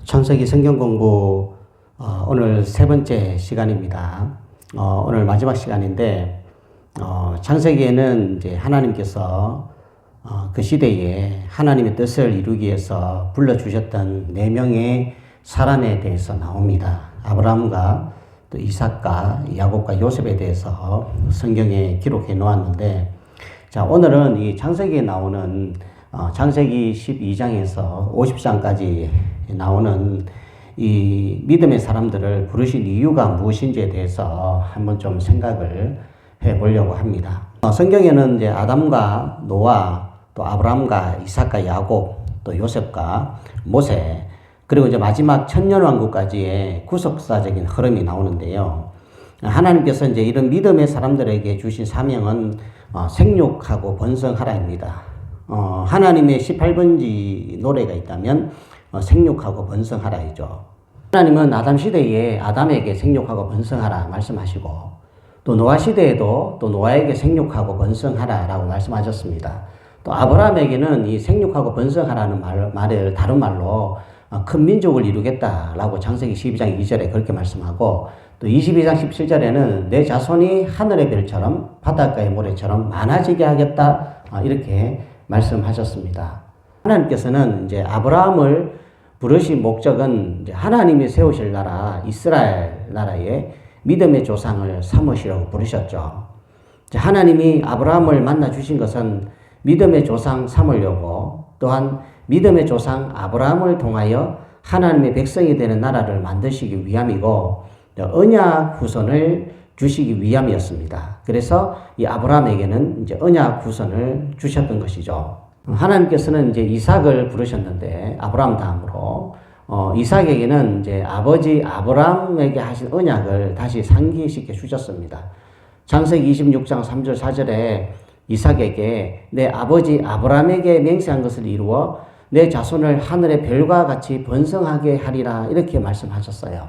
창세기 성경 공부 오늘 세 번째 시간입니다. 오늘 마지막 시간인데 창세기에는 이제 하나님께서 그 시대에 하나님의 뜻을 이루기 위해서 불러주셨던 네 명의 사람에 대해서 나옵니다. 아브라함과 또 이삭과 야곱과 요셉에 대해서 성경에 기록해 놓았는데, 자, 오늘은 이 창세기에 나오는 창세기 12장에서 50장까지 나오는 이 믿음의 사람들을 부르신 이유가 무엇인지에 대해서 한번 좀 생각을 해 보려고 합니다. 성경에는 이제 아담과 노아, 또 아브라함과 이삭과 야곱, 또 요셉과 모세, 그리고 이제 마지막 천년왕국까지의 구속사적인 흐름이 나오는데요. 하나님께서 이제 이런 믿음의 사람들에게 주신 사명은 생육하고 번성하라입니다. 하나님의 18번지 노래가 있다면 생육하고 번성하라이죠. 하나님은 아담 시대에 아담에게 생육하고 번성하라 말씀하시고, 또 노아 시대에도 또 노아에게 생육하고 번성하라라고 말씀하셨습니다. 또 아브라함에게는 이 생육하고 번성하라는 말을 다른 말로 큰 민족을 이루겠다라고 창세기 12장 2절에 그렇게 말씀하고, 또 22장 17절에는 내 자손이 하늘의 별처럼 바닷가의 모래처럼 많아지게 하겠다, 이렇게 말씀하셨습니다. 하나님께서는 이제 아브라함을 부르신 목적은 이제 하나님이 세우실 나라 이스라엘 나라의 믿음의 조상을 삼으시라고 부르셨죠. 하나님이 아브라함을 만나 주신 것은 믿음의 조상 삼으려고, 또한 믿음의 조상 아브라함을 통하여 하나님의 백성이 되는 나라를 만드시기 위함이고, 언약 후손을 주시기 위함이었습니다. 그래서 이 아브라함에게는 이제 언약 후손을 주셨던 것이죠. 하나님께서는 이제 이삭을 부르셨는데, 아브라함 다음으로 이삭에게는 이제 아버지 아브라함에게 하신 언약을 다시 상기시켜 주셨습니다. 창세기 26장 3절 4절에 이삭에게 내 아버지 아브라함에게 맹세한 것을 이루어 내 자손을 하늘의 별과 같이 번성하게 하리라, 이렇게 말씀하셨어요.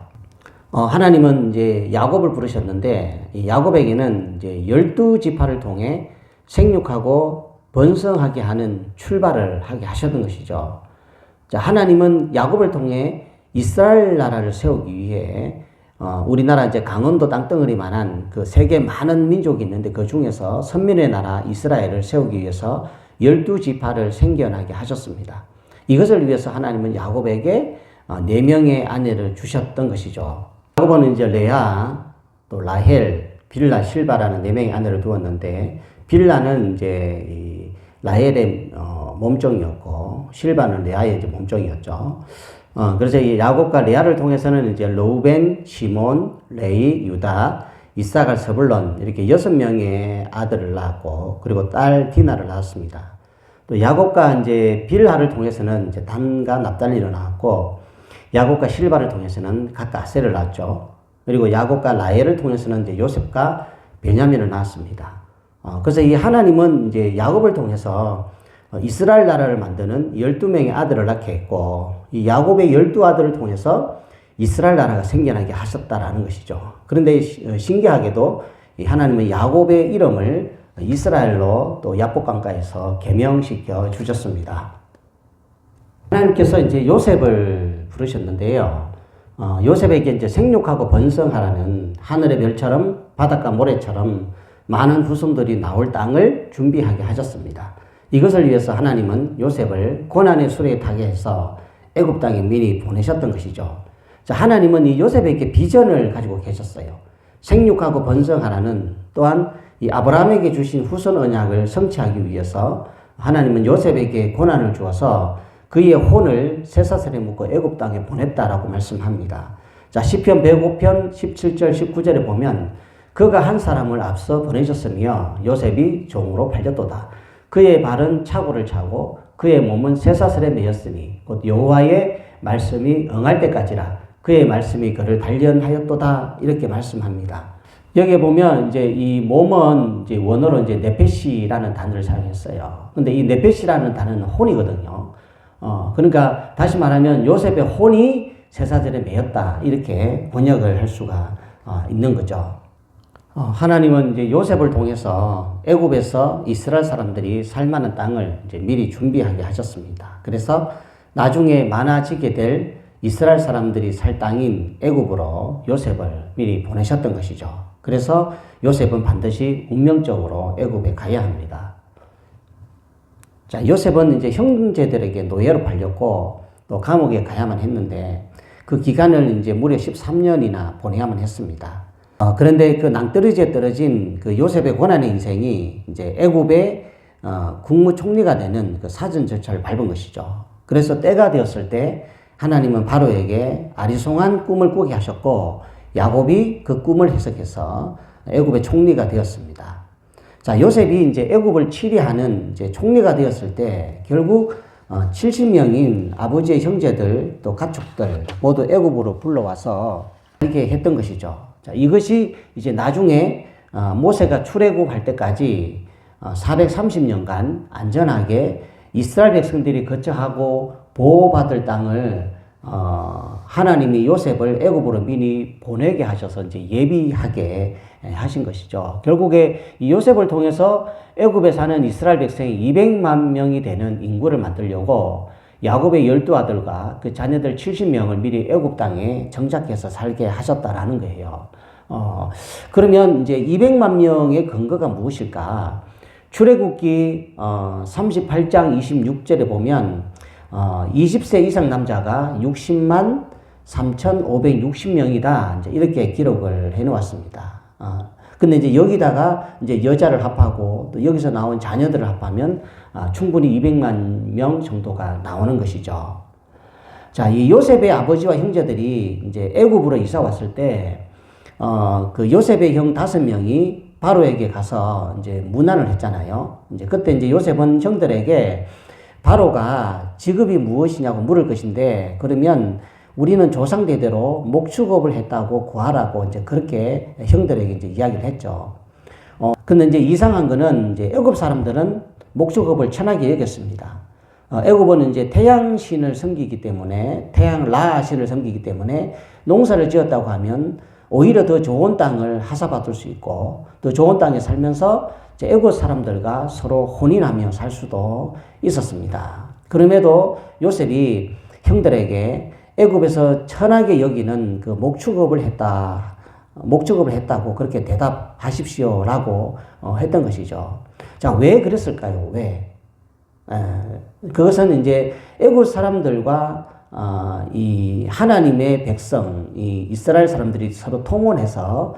하나님은 이제 야곱을 부르셨는데, 이 야곱에게는 이제 12지파를 통해 생육하고 번성하게 하는 출발을 하게 하셨던 것이죠. 자, 하나님은 야곱을 통해 이스라엘 나라를 세우기 위해 우리나라 이제 강원도 땅덩어리만한 그 세계 많은 민족이 있는데, 그 중에서 선민의 나라 이스라엘을 세우기 위해서 12지파를 생겨나게 하셨습니다. 이것을 위해서 하나님은 야곱에게 4명의 아내를 주셨던 것이죠. 야곱은 이제 레아, 또 라헬, 빌라, 실바라는 4명의 아내를 두었는데, 빌라는 이제 이 라헬의 몸종이었고, 실바는 레아의 이제 몸종이었죠. 그래서 이 야곱과 레아를 통해서는 이제 르우벤, 시몬, 레위, 유다, 이사갈, 스불론, 이렇게 6명의 아들을 낳았고, 그리고 딸 디나를 낳았습니다. 또 야곱과 이제 빌하를 통해서는 이제 단과 납달리를 낳았고, 야곱과 실바를 통해서는 각각 아셀을 낳았죠. 그리고 야곱과 라헬을 통해서는 이제 요셉과 베냐민을 낳았습니다. 그래서 이 하나님은 이제 야곱을 통해서 이스라엘 나라를 만드는 12명의 아들을 낳게 했고, 이 야곱의 12아들을 통해서 이스라엘 나라가 생겨나게 하셨다라는 것이죠. 그런데 신기하게도 이 하나님은 야곱의 이름을 이스라엘로 또 야복강가에서 개명시켜 주셨습니다. 하나님께서 이제 요셉을 부르셨는데요. 요셉에게 이제 생육하고 번성하라는 하늘의 별처럼 바닷가 모래처럼 많은 후손들이 나올 땅을 준비하게 하셨습니다. 이것을 위해서 하나님은 요셉을 고난의 수레에 타게 해서 애굽 땅에 미리 보내셨던 것이죠. 자, 하나님은 이 요셉에게 비전을 가지고 계셨어요. 생육하고 번성하라는, 또한 이 아브라함에게 주신 후손 언약을 성취하기 위해서 하나님은 요셉에게 고난을 주어서 그의 혼을 쇠사슬에 묶어 애굽 땅에 보냈다라고 말씀합니다. 자, 시편 105편 17절 19절에 보면 그가 한 사람을 앞서 보내셨으며 요셉이 종으로 팔렸도다. 그의 발은 차고를 차고 그의 몸은 쇠사슬에 매였으니 곧 여호와의 말씀이 응할 때까지라. 그의 말씀이 그를 단련하였도다, 이렇게 말씀합니다. 여기에 보면 이제 이 몸은 이제 원어로 이제 네페시라는 단어를 사용했어요. 근데 이 네페시라는 단어는 혼이거든요. 그러니까 다시 말하면 요셉의 혼이 쇠사슬에 매였다, 이렇게 번역을 할 수가 있는 거죠. 하나님은 이제 요셉을 통해서 애굽에서 이스라엘 사람들이 살만한 땅을 이제 미리 준비하게 하셨습니다. 그래서 나중에 많아지게 될 이스라엘 사람들이 살 땅인 애굽으로 요셉을 미리 보내셨던 것이죠. 그래서 요셉은 반드시 운명적으로 애굽에 가야 합니다. 자, 요셉은 이제 형제들에게 노예로 팔렸고 또 감옥에 가야만 했는데 그 기간을 이제 무려 13년이나 보내야만 했습니다. 그런데 그 낭떠러지에 떨어진 그 요셉의 고난의 인생이 이제 애굽의 국무총리가 되는 그 사전 절차를 밟은 것이죠. 그래서 때가 되었을 때 하나님은 바로에게 아리송한 꿈을 꾸게 하셨고 야곱이 그 꿈을 해석해서 애굽의 총리가 되었습니다. 자, 요셉이 이제 애굽을 치리하는 이제 총리가 되었을 때 결국 70명인 아버지의 형제들 또 가축들 모두 애굽으로 불러와서 이렇게 했던 것이죠. 자, 이것이 이제 나중에 모세가 출애굽할 때까지 430년간 안전하게 이스라엘 백성들이 거처하고 보호받을 땅을 하나님이 요셉을 애굽으로 미리 보내게 하셔서 이제 예비하게 하신 것이죠. 결국에 이 요셉을 통해서 애굽에 사는 이스라엘 백성이 200만 명이 되는 인구를 만들려고 야곱의 12아들과 그 자녀들 70명을 미리 애굽 땅에 정착해서 살게 하셨다라는 거예요. 그러면 이제 200만 명의 근거가 무엇일까? 출애굽기 38장 26절에 보면 20세 이상 남자가 60만 3,560명이다. 이제 이렇게 기록을 해 놓았습니다. 근데 이제 여기다가 이제 여자를 합하고 또 여기서 나온 자녀들을 합하면 충분히 200만 명 정도가 나오는 것이죠. 자, 이 요셉의 아버지와 형제들이 이제 애굽으로 이사 왔을 때, 그 요셉의 형 5명이 바로에게 가서 이제 문안을 했잖아요. 이제 그때 이제 요셉은 형들에게 바로가 직업이 무엇이냐고 물을 것인데, 그러면 우리는 조상대대로 목축업을 했다고 구하라고 이제 그렇게 형들에게 이제 이야기를 했죠. 근데 이제 이상한 거는 이제 애굽 사람들은 목축업을 천하게 여겼습니다. 애굽은 이제 태양신을 섬기기 때문에, 태양 라 신을 섬기기 때문에 농사를 지었다고 하면 오히려 더 좋은 땅을 하사받을 수 있고 더 좋은 땅에 살면서 애굽 사람들과 서로 혼인하며 살 수도 있었습니다. 그럼에도 요셉이 형들에게 애굽에서 천하게 여기는 그 목축업을 했다고 그렇게 대답하십시오라고 했던 것이죠. 자, 왜 그랬을까요? 왜? 그것은 이제 애굽 사람들과 이 하나님의 백성, 이 이스라엘 사람들이 서로 통혼해서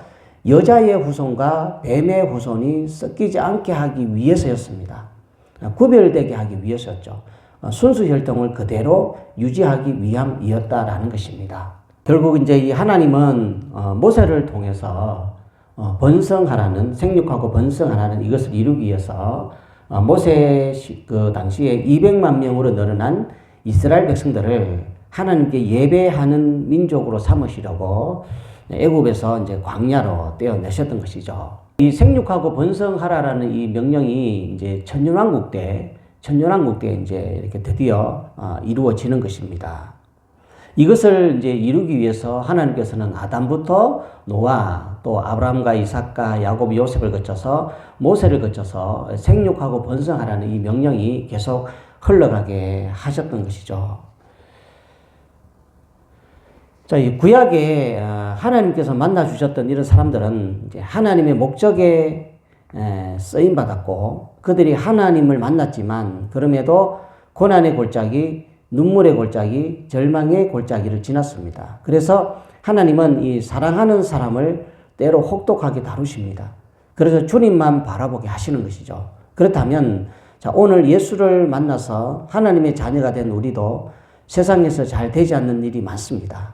여자의 후손과 뱀의 후손이 섞이지 않게 하기 위해서였습니다. 구별되게 하기 위해서였죠. 순수 혈통을 그대로 유지하기 위함이었다라는 것입니다. 결국 이제 이 하나님은 모세를 통해서 번성하라는, 생육하고 번성하라는 이것을 이루기 위해서 모세 그 당시에 200만 명으로 늘어난 이스라엘 백성들을 하나님께 예배하는 민족으로 삼으시려고 애굽에서 이제 광야로 떼어내셨던 것이죠. 이 생육하고 번성하라라는 이 명령이 이제 천년왕국 때 이제 이렇게 드디어 이루어지는 것입니다. 이것을 이제 이루기 위해서 하나님께서는 아담부터 노아, 또 아브라함과 이삭과 야곱, 요셉을 거쳐서 모세를 거쳐서 생육하고 번성하라는 이 명령이 계속 흘러가게 하셨던 것이죠. 자, 이 구약에 하나님께서 만나 주셨던 이런 사람들은 이제 하나님의 목적에 쓰임 받았고 그들이 하나님을 만났지만 그럼에도 고난의 골짜기, 눈물의 골짜기, 절망의 골짜기를 지났습니다. 그래서 하나님은 이 사랑하는 사람을 때로 혹독하게 다루십니다. 그래서 주님만 바라보게 하시는 것이죠. 그렇다면 자, 오늘 예수를 만나서 하나님의 자녀가 된 우리도 세상에서 잘 되지 않는 일이 많습니다.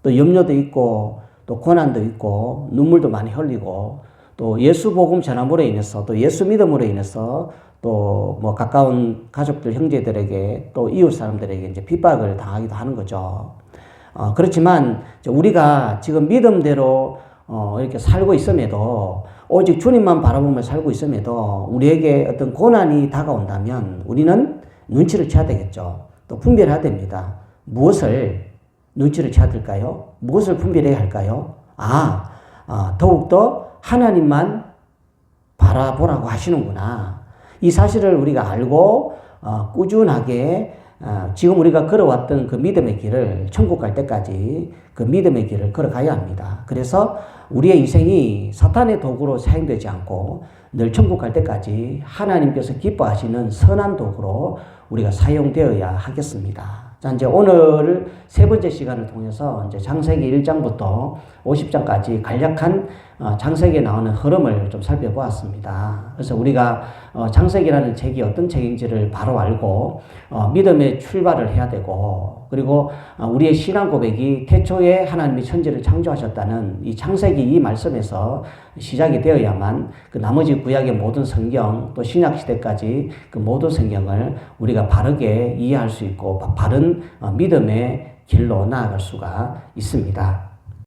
또 염려도 있고 또 고난도 있고 눈물도 많이 흘리고 또 예수 복음 전함으로 인해서 또 예수 믿음으로 인해서 또 뭐 가까운 가족들 형제들에게 또 이웃 사람들에게 이제 핍박을 당하기도 하는 거죠. 그렇지만 우리가 지금 믿음대로 이렇게 살고 있음에도 오직 주님만 바라보며 살고 있음에도 우리에게 어떤 고난이 다가온다면 우리는 눈치를 채야 되겠죠. 또 분별해야 됩니다. 무엇을 눈치를 채야 될까요? 무엇을 분별해야 할까요? 더욱더 하나님만 바라보라고 하시는구나. 이 사실을 우리가 알고 꾸준하게 지금 우리가 걸어왔던 그 믿음의 길을 천국 갈 때까지 그 믿음의 길을 걸어가야 합니다. 그래서 우리의 인생이 사탄의 도구로 사용되지 않고 늘 천국 갈 때까지 하나님께서 기뻐하시는 선한 도구로 우리가 사용되어야 하겠습니다. 자, 이제 오늘 세 번째 시간을 통해서 이제 창세기 1장부터 50장까지 간략한 창세기에 나오는 흐름을 좀 살펴보았습니다. 그래서 우리가 창세기라는 책이 어떤 책인지를 바로 알고 믿음의 출발을 해야 되고, 그리고 우리의 신앙 고백이 태초에 하나님이 천지를 창조하셨다는 이 창세기 이 말씀에서 시작이 되어야만 그 나머지 구약의 모든 성경 또 신약 시대까지 그 모든 성경을 우리가 바르게 이해할 수 있고 바른 믿음의 길로 나아갈 수가 있습니다.